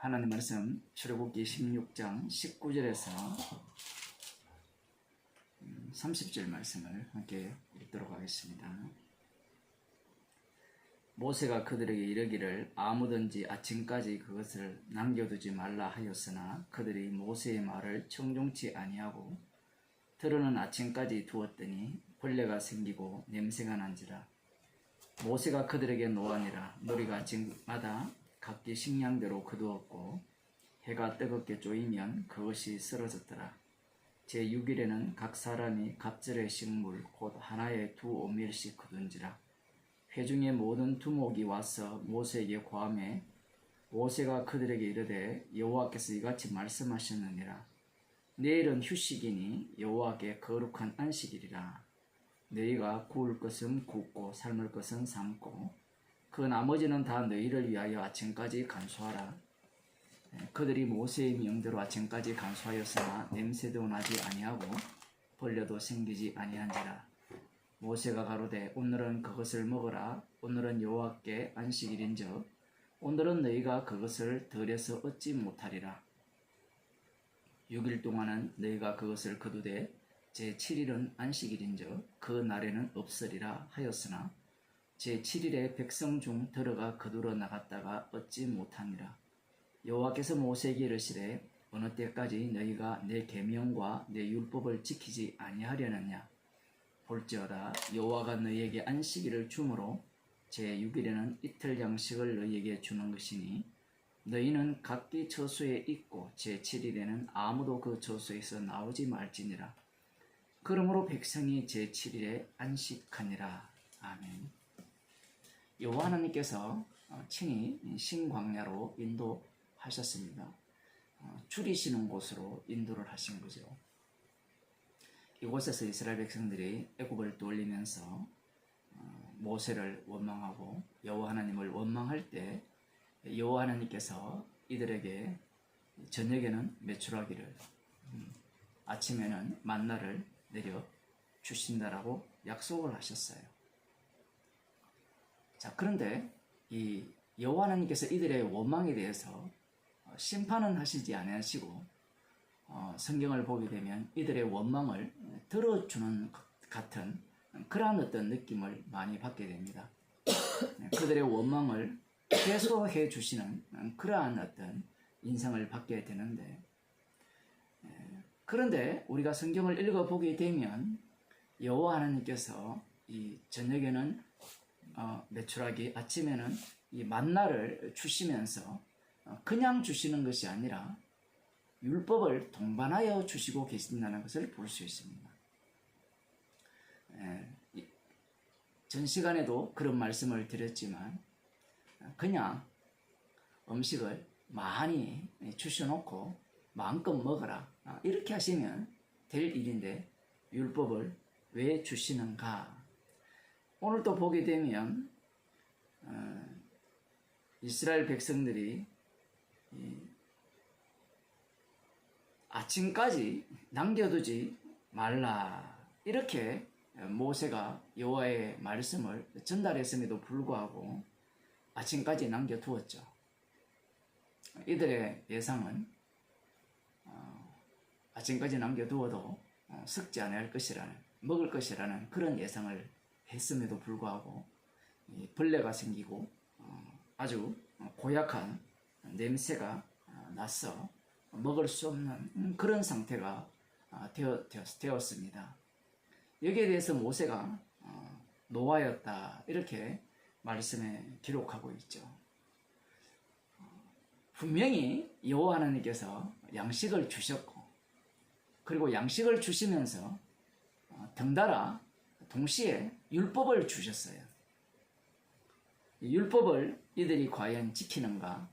하나님 말씀 출애굽기 16장 19절에서 30절 말씀을 함께 읽도록 하겠습니다. 모세가 그들에게 이르기를 아무든지 아침까지 그것을 남겨두지 말라 하였으나 그들이 모세의 말을 청종치 아니하고 들으는 아침까지 두었더니 벌레가 생기고 냄새가 난지라. 모세가 그들에게 노하니라. 너희가 아침마다 각기 식량대로 거두었고 해가 뜨겁게 쪼이면 그것이 쓰러졌더라. 제6일에는 각 사람이 갑절의 식물 곧 하나에 2오멜씩 거둔지라. 회중의 모든 두목이 와서 모세에게 고하매 모세가 그들에게 이르되 여호와께서 이같이 말씀하셨느니라. 내일은 휴식이니 여호와께 거룩한 안식일이라. 너희가 구울 것은 굽고 삶을 것은 삶고 그 나머지는 다 너희를 위하여 아침까지 간수하라. 그들이 모세의 명대로 아침까지 간수하였으나 냄새도 나지 아니하고 벌레도 생기지 아니한지라. 모세가 가로되 오늘은 그것을 먹으라. 오늘은 여호와께 안식일인즉 오늘은 너희가 그것을 덜해서 얻지 못하리라. 6일 동안은 너희가 그것을 거두되 제7일은 안식일인즉 그 날에는 없으리라 하였으나 제7일에 백성 중 들어가 거두러 나갔다가 얻지 못하니라. 여호와께서 모세에게 이르시되 어느 때까지 너희가 내 계명과 내 율법을 지키지 아니하려느냐. 볼지어다 여호와가 너희에게 안식일을 주므로 제6일에는 이틀 양식을 너희에게 주는 것이니 너희는 각기 처소에 있고 제7일에는 아무도 그 처소에서 나오지 말지니라. 그러므로 백성이 제7일에 안식하니라. 아멘. 여호와 하나님께서 친히 신광야로 인도하셨습니다. 줄이시는 곳으로 인도를 하신 거죠. 이곳에서 이스라엘 백성들이 애굽을 떠올리면서 모세를 원망하고 여호와 하나님을 원망할 때 여호와 하나님께서 이들에게 저녁에는 메추라기를 아침에는 만나를 내려 주신다라고 약속을 하셨어요. 자, 그런데 이 여호와 하나님께서 이들의 원망에 대해서 심판은 하시지 아니하시고 성경을 보게 되면 이들의 원망을 들어주는 것 같은 그러한 어떤 느낌을 많이 받게 됩니다. 그들의 원망을 해소해 주시는 그러한 어떤 인상을 받게 되는데, 그런데 우리가 성경을 읽어보게 되면 여호와 하나님께서 이 저녁에는 메추라기, 아침에는 이 만나를 주시면서 그냥 주시는 것이 아니라 율법을 동반하여 주시고 계신다는 것을 볼 수 있습니다. 전 시간에도 그런 말씀을 드렸지만 그냥 음식을 많이 주셔놓고 마음껏 먹어라 이렇게 하시면 될 일인데 율법을 왜 주시는가. 오늘 또 보게 되면 이스라엘 백성들이 아침까지 남겨두지 말라 이렇게 모세가 여호와의 말씀을 전달했음에도 불구하고 아침까지 남겨두었죠. 이들의 예상은 아침까지 남겨두어도 썩지 않을 것이라는, 먹을 것이라는 그런 예상을 했음에도 불구하고 벌레가 생기고 아주 고약한 냄새가 나서 먹을 수 없는 그런 상태가 되었습니다. 여기에 대해서 모세가 노하였다 이렇게 말씀에 기록하고 있죠. 분명히 여호와 하나님께서 양식을 주셨고 그리고 양식을 주시면서 덩달아 동시에 율법을 주셨어요. 율법을 이들이 과연 지키는가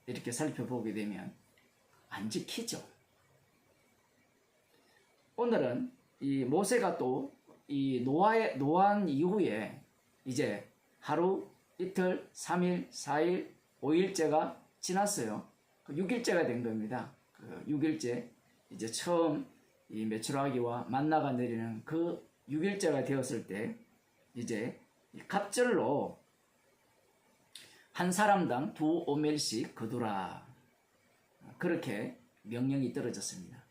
이렇게 살펴보게 되면 안 지키죠. 오늘은 이 모세가 또 이 노한 이후에 이제 하루, 이틀, 3일, 4일, 5일째가 지났어요. 6일째가 된 겁니다. 6일째 이제 처음 이 메추라기와 만나가 내리는 그 6일째가 되었을 때 이제 갑절로 한 사람당 2오멜씩 거두라 그렇게 명령이 떨어졌습니다.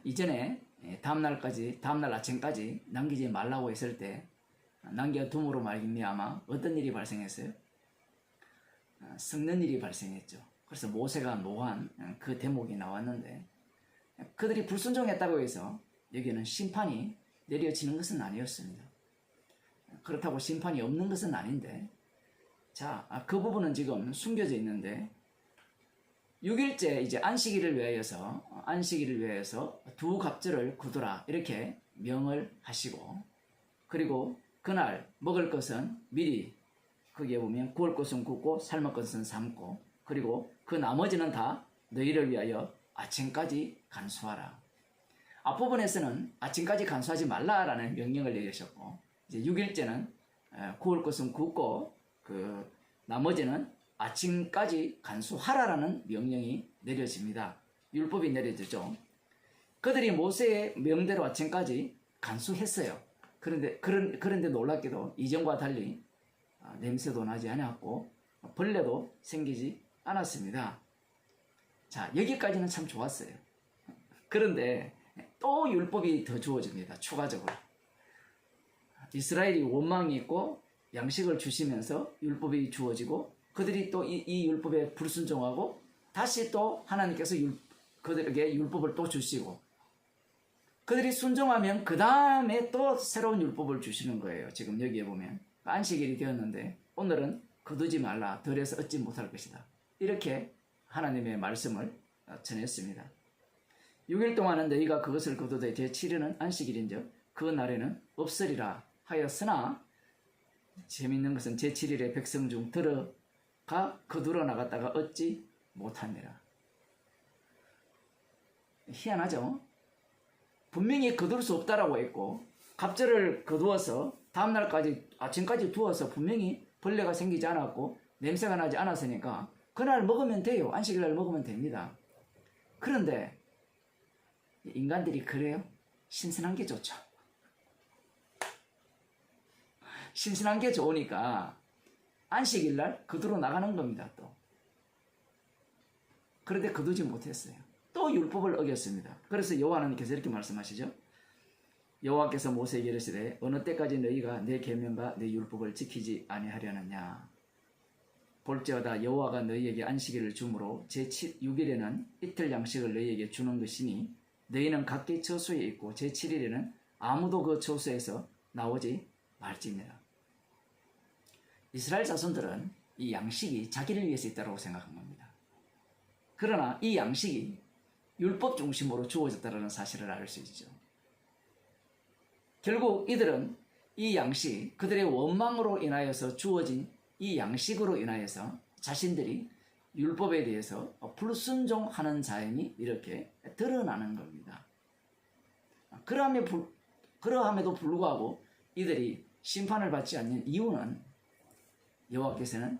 이전에 다음날 아침까지 남기지 말라고 했을 때 남겨둠으로 말미암아 어떤 일이 발생했어요? 썩는 일이 발생했죠. 그래서 모세가 노한 그 대목이 나왔는데, 그들이 불순종했다고 해서 여기는 심판이 내려지는 것은 아니었습니다. 그렇다고 심판이 없는 것은 아닌데, 자, 그 부분은 지금 숨겨져 있는데, 6일째 이제 안식일을 위하여서 두 갑절을 거두라 이렇게 명을 하시고, 그리고 그날 먹을 것은 미리 거기에 보면 구울 것은 굽고 삶을 것은 삶고, 그리고 그 나머지는 다 너희를 위하여 아침까지 간수하라. 앞부분에서는 아침까지 간수하지 말라라는 명령을 내리셨고, 이제 6일째는 구울 것은 굽고 그 나머지는 아침까지 간수하라라는 명령이 내려집니다. 율법이 내려지죠. 그들이 모세의 명대로 아침까지 간수했어요. 그런데 놀랍게도 이전과 달리 냄새도 나지 않았고 벌레도 생기지 않았습니다. 자, 여기까지는 참 좋았어요. 그런데 또 율법이 더 주어집니다. 추가적으로. 이스라엘이 원망이 있고 양식을 주시면서 율법이 주어지고, 그들이 또 이 율법에 불순종하고 다시 또 하나님께서 그들에게 율법을 또 주시고, 그들이 순종하면 그 다음에 또 새로운 율법을 주시는 거예요. 지금 여기에 보면 안식일이 되었는데 오늘은 거두지 말라, 덜해서 얻지 못할 것이다. 이렇게 하나님의 말씀을 전했습니다. 6일 동안은 너희가 그것을 거두되 제7일은 안식일인즉 그 날에는 없으리라 하였으나, 재미있는 것은 제7일에 백성 중 들어가 거두러 나갔다가 얻지 못하니라. 희한하죠? 분명히 거둘 수 없다라고 했고, 갑절을 거두어서 다음날까지 아침까지 두어서 분명히 벌레가 생기지 않았고 냄새가 나지 않았으니까 그날 먹으면 돼요. 안식일날 먹으면 됩니다. 그런데 인간들이 그래요? 신선한 게 좋죠. 신선한 게 좋으니까 안식일날 거두러 나가는 겁니다. 또 그런데 거두지 못했어요. 또 율법을 어겼습니다. 그래서 여호와께서 이렇게 말씀하시죠. 여호와께서 모세에게 이르시되 어느 때까지 너희가 내 계명과 내 율법을 지키지 아니하려느냐. 볼지어다 여호와가 너희에게 안식일을 주므로 제6일에는 이틀 양식을 너희에게 주는 것이니 너희는 각기 처소에 있고 제7일에는 아무도 그 처소에서 나오지 말지니라. 이스라엘 자손들은 이 양식이 자기를 위해서 있다고 생각한 겁니다. 그러나 이 양식이 율법 중심으로 주어졌다는 사실을 알 수 있죠. 결국 이들은 이 양식, 그들의 원망으로 인하여서 주어진 이 양식으로 인하여서 자신들이 율법에 대해서 불순종하는 자임이 이렇게 드러나는 겁니다. 그러함에도 불구하고 이들이 심판을 받지 않는 이유는 여호와께서는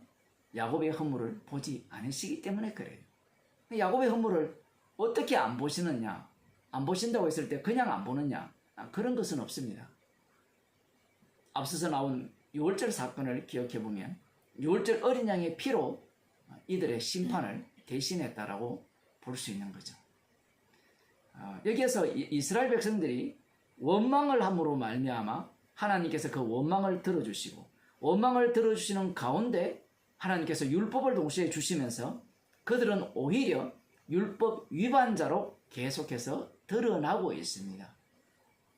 야곱의 허물을 보지 않으시기 때문에 그래요. 야곱의 허물을 어떻게 안 보시느냐? 안 보신다고 했을 때 그냥 안 보느냐? 그런 것은 없습니다. 앞서서 나온 유월절 사건을 기억해보면 유월절 어린 양의 피로 이들의 심판을 대신했다라고 볼 수 있는 거죠. 여기에서 이스라엘 백성들이 원망을 함으로 말미암아 하나님께서 그 원망을 들어주시고, 원망을 들어주시는 가운데 하나님께서 율법을 동시에 주시면서 그들은 오히려 율법 위반자로 계속해서 드러나고 있습니다.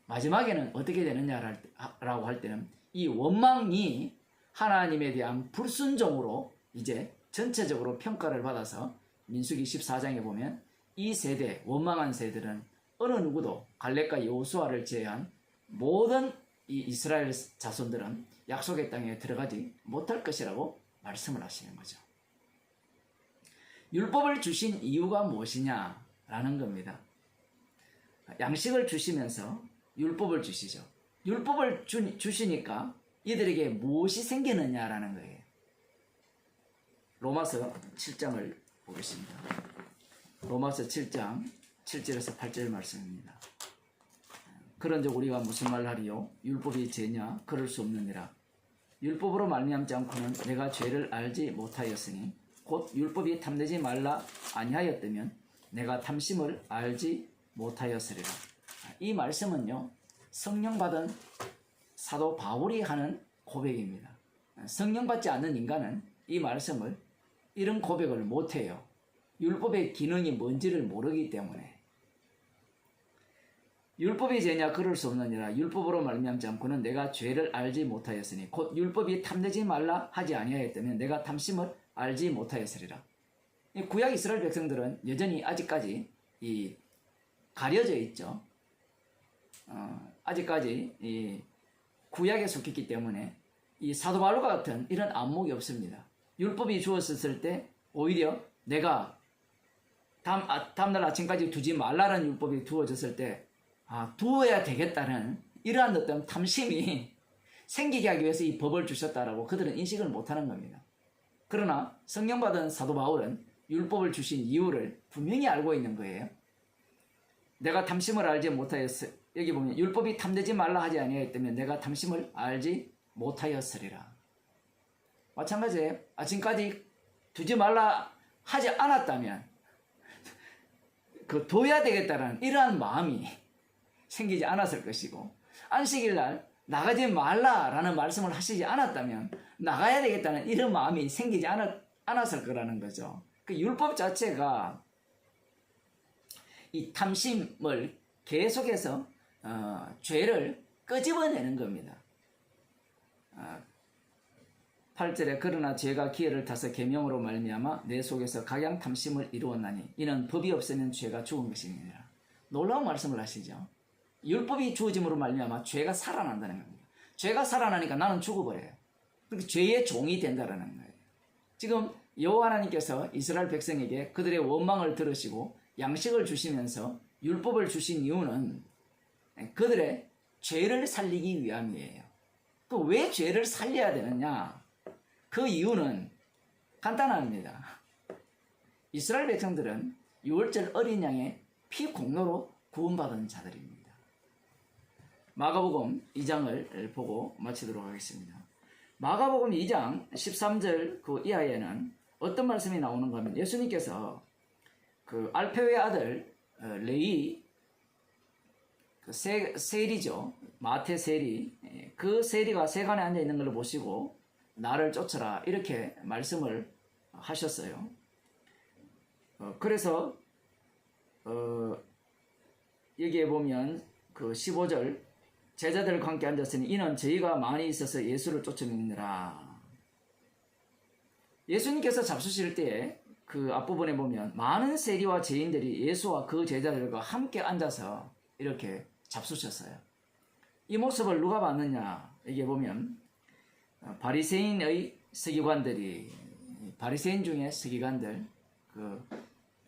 마지막에는 어떻게 되느냐라고 할 때는 이 원망이 하나님에 대한 불순종으로 이제 전체적으로 평가를 받아서 민수기 14장에 보면 이 세대, 원망한 세대는 어느 누구도 갈렙과 여호수아를 제외한 모든 이 이스라엘 자손들은 약속의 땅에 들어가지 못할 것이라고 말씀을 하시는 거죠. 율법을 주신 이유가 무엇이냐라는 겁니다. 양식을 주시면서 율법을 주시죠. 율법을 주시니까 이들에게 무엇이 생기느냐라는 거예요. 로마서 7장을 보겠습니다. 로마서 7장 7절에서 8절 말씀입니다. 그런즉 우리가 무슨 말을 하리요? 율법이 죄냐? 그럴 수 없느니라. 율법으로 말미암지 않고는 내가 죄를 알지 못하였으니 곧 율법이 탐내지 말라 아니하였다면 내가 탐심을 알지 못하였으리라. 이 말씀은요, 성령 받은 사도 바울이 하는 고백입니다. 성령 받지 않는 인간은 이 말씀을, 이런 고백을 못해요. 율법의 기능이 뭔지를 모르기 때문에. 율법이 죄냐 그럴 수 없느니라. 율법으로 말미암지 않고는 내가 죄를 알지 못하였으니 곧 율법이 탐내지 말라 하지 아니하였다면 내가 탐심을 알지 못하였으리라. 구약 이스라엘 백성들은 여전히 아직까지 가려져 있죠. 아직까지 구약에 속했기 때문에 이 사도 바울과 같은 이런 안목이 없습니다. 율법이 주어졌을 때 오히려 내가 다음날 아침까지 두지 말라는 율법이 두어졌을 때 두어야 되겠다는 이러한 어떤 탐심이 생기게 하기 위해서 이 법을 주셨다라고 그들은 인식을 못하는 겁니다. 그러나 성령 받은 사도 바울은 율법을 주신 이유를 분명히 알고 있는 거예요. 내가 탐심을 알지 못하였으, 여기 보면 율법이 탐내지 말라 하지 아니하였다면 내가 탐심을 알지 못하였으리라. 마찬가지예요. 아침까지 두지 말라 하지 않았다면 둬야 되겠다는 이러한 마음이 생기지 않았을 것이고, 안식일 날 나가지 말라라는 말씀을 하시지 않았다면 나가야 되겠다는 이런 마음이 생기지 않았을 거라는 거죠. 그 율법 자체가 이 탐심을 계속해서 죄를 끄집어내는 겁니다. 8절에 그러나 죄가 기회를 타서 계명으로 말미암아 내 속에서 각양 탐심을 이루었나니 이는 법이 없으면 죄가 죽은 것이니라. 놀라운 말씀을 하시죠. 율법이 주어짐으로 말미암아 죄가 살아난다는 겁니다. 죄가 살아나니까 나는 죽어버려요. 그러니까 죄의 종이 된다는 거예요. 지금 여호와 하나님께서 이스라엘 백성에게 그들의 원망을 들으시고 양식을 주시면서 율법을 주신 이유는 그들의 죄를 살리기 위함이에요. 또 왜 죄를 살려야 되느냐? 그 이유는 간단합니다. 이스라엘 백성들은 유월절 어린 양의 피 공로로 구원받은 자들입니다. 마가복음 2장을 보고 마치도록 하겠습니다. 마가복음 2장 13절 그 이하에는 어떤 말씀이 나오는가 하면 예수님께서 그 알페오의 아들 레위, 그 세리죠. 마태 세리, 그 세리가 세간에 앉아 있는 걸 보시고 나를 쫓아라 이렇게 말씀을 하셨어요. 그래서 여기에 보면 그 15절 제자들과 함께 앉았으니 이는 저희가 많이 있어서 예수를 쫓아내느라. 예수님께서 잡수실 때에 그 앞부분에 보면 많은 세리와 죄인들이 예수와 그 제자들과 함께 앉아서 이렇게 잡수셨어요. 이 모습을 누가 봤느냐? 이게 보면 바리새인의 서기관들이, 바리새인 중에 서기관들, 그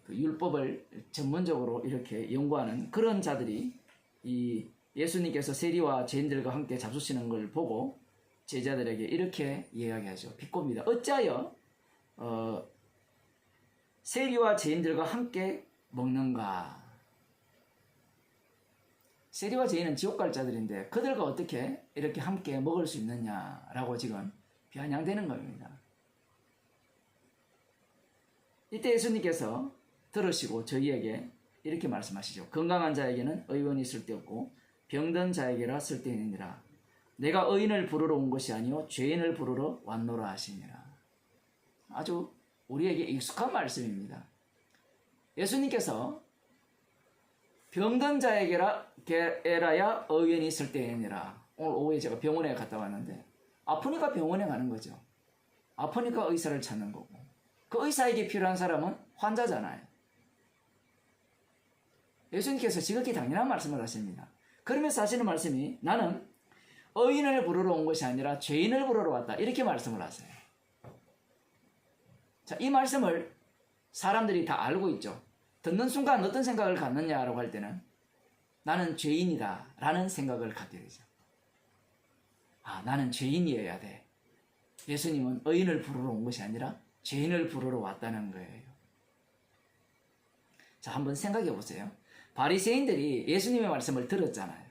율법을 전문적으로 이렇게 연구하는 그런 자들이 이 예수님께서 세리와 죄인들과 함께 잡수시는 걸 보고 제자들에게 이렇게 이야기하죠. 비꼬입니다. 어찌하여 세리와 죄인들과 함께 먹는가? 세리와 죄인은 지옥 갈 자들인데 그들과 어떻게 이렇게 함께 먹을 수 있느냐라고 지금 비아냥대는 겁니다. 이때 예수님께서 들으시고 저희에게 이렇게 말씀하시죠. 건강한 자에게는 의원이 쓸데없고 병든 자에게라 쓸데있느니라. 내가 의인을 부르러 온 것이 아니요 죄인을 부르러 왔노라 하시니라. 아주 우리에게 익숙한 말씀입니다. 예수님께서 병든 자에게라야 의인이 쓸데있느니라. 오늘 오후에 제가 병원에 갔다 왔는데 아프니까 병원에 가는 거죠. 아프니까 의사를 찾는 거고 그 의사에게 필요한 사람은 환자잖아요. 예수님께서 지극히 당연한 말씀을 하십니다. 그러면서 하시는 말씀이 나는 의인을 부르러 온 것이 아니라 죄인을 부르러 왔다. 이렇게 말씀을 하세요. 자, 이 말씀을 사람들이 다 알고 있죠. 듣는 순간 어떤 생각을 갖느냐라고 할 때는 나는 죄인이다 라는 생각을 갖게 되죠. 나는 죄인이어야 돼. 예수님은 의인을 부르러 온 것이 아니라 죄인을 부르러 왔다는 거예요. 자, 한번 생각해 보세요. 바리새인들이 예수님의 말씀을 들었잖아요.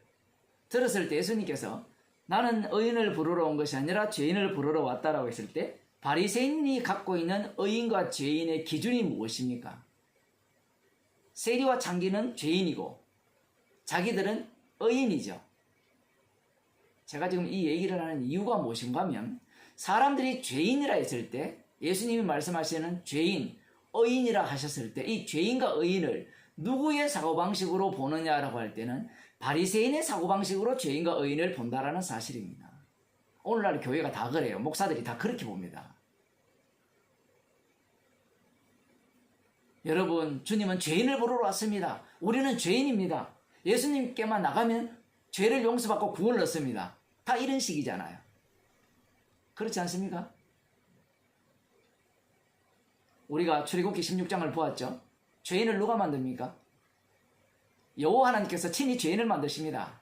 들었을 때 예수님께서 나는 의인을 부르러 온 것이 아니라 죄인을 부르러 왔다라고 했을 때 바리새인이 갖고 있는 의인과 죄인의 기준이 무엇입니까? 세리와 창기는 죄인이고 자기들은 의인이죠. 제가 지금 이 얘기를 하는 이유가 무엇인가 하면 사람들이 죄인이라 했을 때 예수님이 말씀하시는 죄인, 의인이라 하셨을 때 이 죄인과 의인을 누구의 사고방식으로 보느냐라고 할 때는 바리새인의 사고방식으로 죄인과 의인을 본다라는 사실입니다. 오늘날 교회가 다 그래요. 목사들이 다 그렇게 봅니다. 여러분, 주님은 죄인을 부르러 왔습니다. 우리는 죄인입니다. 예수님께만 나가면 죄를 용서받고 구원을 얻습니다. 다 이런 식이잖아요. 그렇지 않습니까? 우리가 출애굽기 16장을 보았죠. 죄인을 누가 만듭니까? 여호와 하나님께서 친히 죄인을 만드십니다.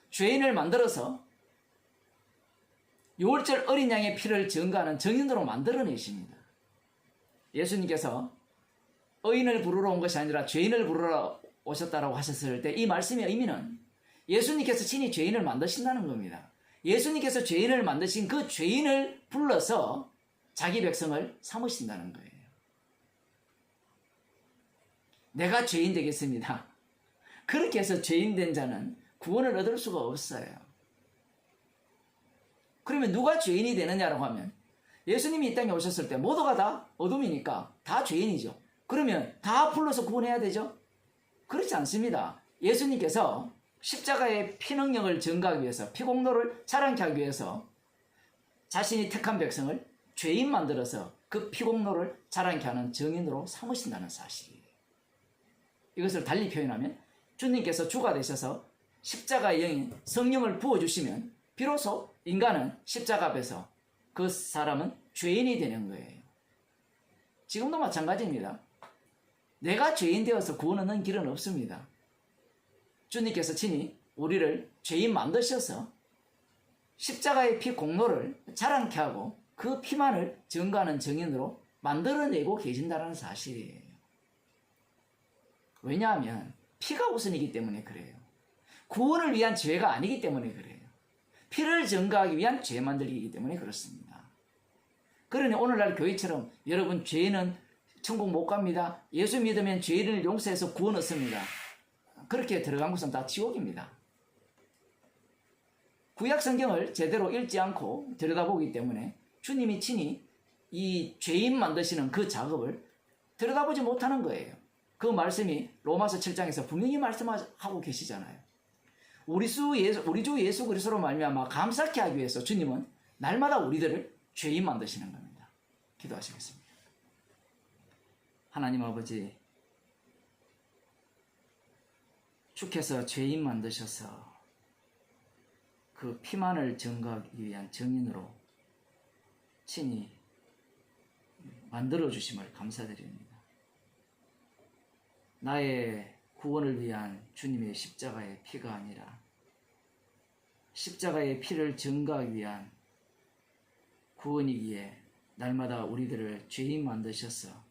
죄인을 만들어서 유월절 어린 양의 피를 증거하는 증인으로 만들어내십니다. 예수님께서 의인을 부르러 온 것이 아니라 죄인을 부르러 오셨다라고 하셨을 때 이 말씀의 의미는 예수님께서 친히 죄인을 만드신다는 겁니다. 예수님께서 죄인을 만드신 그 죄인을 불러서 자기 백성을 삼으신다는 거예요. 내가 죄인 되겠습니다. 그렇게 해서 죄인 된 자는 구원을 얻을 수가 없어요. 그러면 누가 죄인이 되느냐라고 하면 예수님이 이 땅에 오셨을 때 모두가 다 어둠이니까 다 죄인이죠. 그러면 다 불러서 구원해야 되죠? 그렇지 않습니다. 예수님께서 십자가의 피능력을 증가하기 위해서 피공로를 자랑케 하기 위해서 자신이 택한 백성을 죄인 만들어서 그 피공로를 자랑케 하는 증인으로 삼으신다는 사실이에요. 이것을 달리 표현하면 주님께서 주가 되셔서 십자가의 영인 성령을 부어주시면 비로소 인간은 십자가 앞에서 그 사람은 죄인이 되는 거예요. 지금도 마찬가지입니다. 내가 죄인 되어서 구원 얻는 길은 없습니다. 주님께서 친히 우리를 죄인 만드셔서 십자가의 피 공로를 자랑케 하고 그 피만을 증거하는 증인으로 만들어내고 계신다는 사실이에요. 왜냐하면 피가 우선이기 때문에 그래요. 구원을 위한 죄가 아니기 때문에 그래요. 피를 증거하기 위한 죄 만들기이기 때문에 그렇습니다. 그러니 오늘날 교회처럼 여러분 죄는 천국 못 갑니다. 예수 믿으면 죄를 용서해서 구원 얻습니다. 그렇게 들어간 곳은 다 지옥입니다. 구약 성경을 제대로 읽지 않고 들여다보기 때문에 주님이 친히 이 죄인 만드시는 그 작업을 들여다보지 못하는 거예요. 그 말씀이 로마서 7장에서 분명히 말씀하고 계시잖아요. 우리 주 예수 그리스도로 말미암아 감사케 하기 위해서 주님은 날마다 우리들을 죄인 만드시는 겁니다. 기도하시겠습니다. 하나님 아버지, 주께서 죄인 만드셔서 그 피만을 증거하기 위한 증인으로 친히 만들어주심을 감사드립니다. 나의 구원을 위한 주님의 십자가의 피가 아니라 십자가의 피를 증거하기 위한 구원이기에 날마다 우리들을 죄인 만드셔서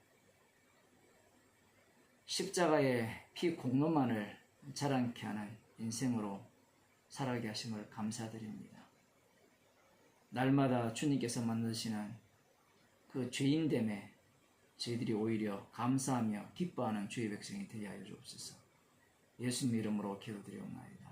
십자가의 피 공로만을 자랑케 하는 인생으로 살아가게 하심을 감사드립니다. 날마다 주님께서 만드시는 그 죄인됨에 저희들이 오히려 감사하며 기뻐하는 주의 백성이 되게 하여 주옵소서. 예수님 이름으로 기도드리옵나이다.